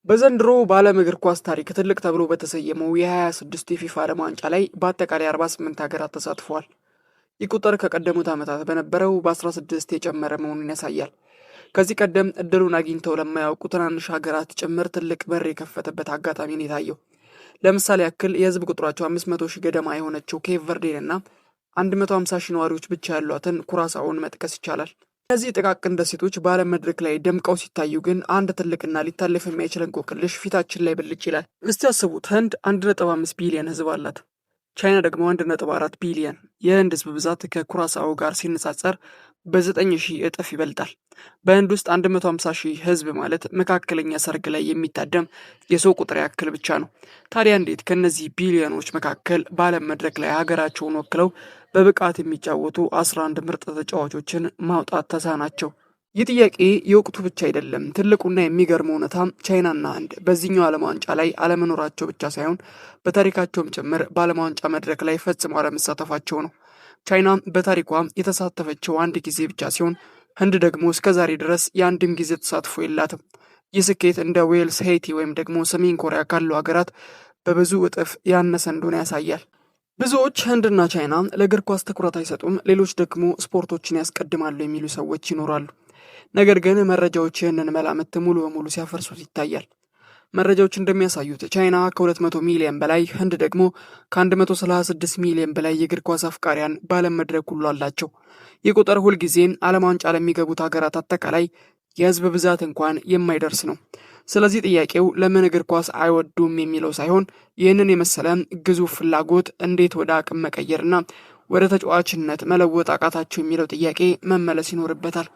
በዘንድሮ በዓለም እግር ኳስ ታሪክ ትልቅ ተብሎ በተሰየመው የ26 የፊፋ ዓለም ዋንጫ ላይ በአጠቃላይ 48 ሀገራት ተሳትፈዋል። ይህ ቁጥር ከቀደሙት ዓመታት በነበረው በ16 የጨመረ መሆኑን ያሳያል። ከዚህ ቀደም እድሉን አግኝተው ለማያውቁ ትናንሽ ሀገራት ጭምር ትልቅ በር የከፈተበት አጋጣሚ ነው የታየው። ለምሳሌ ያክል የህዝብ ቁጥራቸው 500 ሺህ ገደማ የሆነችው ኬፕ ቨርዴን እና 150 ሺህ ነዋሪዎች ብቻ ያሏትን ኩራሳውን መጥቀስ ይቻላል። እነዚህ ጥቃቅን ደሴቶች በዓለም መድረክ ላይ ደምቀው ሲታዩ ግን አንድ ትልቅና ሊታለፍ የማይችል እንቆቅልሽ ፊታችን ላይ ብልጭ ይላል። እስቲ አስቡት፣ ህንድ 1.5 ቢሊዮን ህዝብ አላት። ቻይና ደግሞ 1.4 ቢሊዮን። የህንድ ህዝብ ብዛት ከኩራሳኦ ጋር ሲነጻጸር በ9,000 እጥፍ ይበልጣል። በህንድ ውስጥ 150 ሺህ ህዝብ ማለት መካከለኛ ሰርግ ላይ የሚታደም የሰው ቁጥር ያክል ብቻ ነው። ታዲያ እንዴት ከነዚህ ቢሊዮኖች መካከል በዓለም መድረክ ላይ ሀገራቸውን ወክለው በብቃት የሚጫወቱ 11 ምርጥ ተጫዋቾችን ማውጣት ተሳናቸው? ይህ ጥያቄ የወቅቱ ብቻ አይደለም። ትልቁና የሚገርመው እውነታ ቻይናና ህንድ በዚህኛው ዓለም ዋንጫ ላይ አለመኖራቸው ብቻ ሳይሆን በታሪካቸውም ጭምር በዓለም ዋንጫ መድረክ ላይ ፈጽሞ አለመሳተፋቸው ነው። ቻይና በታሪኳ የተሳተፈችው አንድ ጊዜ ብቻ ሲሆን ህንድ ደግሞ እስከዛሬ ድረስ የአንድም ጊዜ ተሳትፎ የላትም። ይህ ስኬት እንደ ዌልስ፣ ሄይቲ ወይም ደግሞ ሰሜን ኮሪያ ካሉ ሀገራት በብዙ እጥፍ ያነሰ እንደሆነ ያሳያል። ብዙዎች ህንድና ቻይና ለእግር ኳስ ትኩረት አይሰጡም፣ ሌሎች ደግሞ ስፖርቶችን ያስቀድማሉ የሚሉ ሰዎች ይኖራሉ። ነገር ግን መረጃዎች ይህንን መላምት ሙሉ በሙሉ ሲያፈርሱት ይታያል። መረጃዎች እንደሚያሳዩት ቻይና ከ200 ሚሊዮን በላይ፣ ህንድ ደግሞ ከ136 ሚሊዮን በላይ የእግር ኳስ አፍቃሪያን በዓለም መድረክ ሁሉ አላቸው። ይህ ቁጥር ሁልጊዜም ዓለም ዋንጫ ለሚገቡት ሀገራት አጠቃላይ የህዝብ ብዛት እንኳን የማይደርስ ነው። ስለዚህ ጥያቄው ለምን እግር ኳስ አይወዱም የሚለው ሳይሆን ይህንን የመሰለ ግዙፍ ፍላጎት እንዴት ወደ አቅም መቀየርና ወደ ተጫዋችነት መለወጥ አቃታቸው የሚለው ጥያቄ መመለስ ይኖርበታል።